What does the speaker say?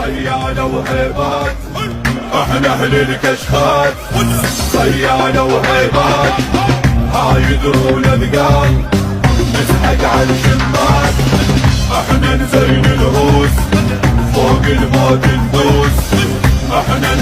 صيانة وهيبات، احنا اهل الكشخات، صيانة وهيبات، هاي يدرون اذقان، نسحق على الشمات، احنا نزين الهوس، فوق الموت ندوس، احنا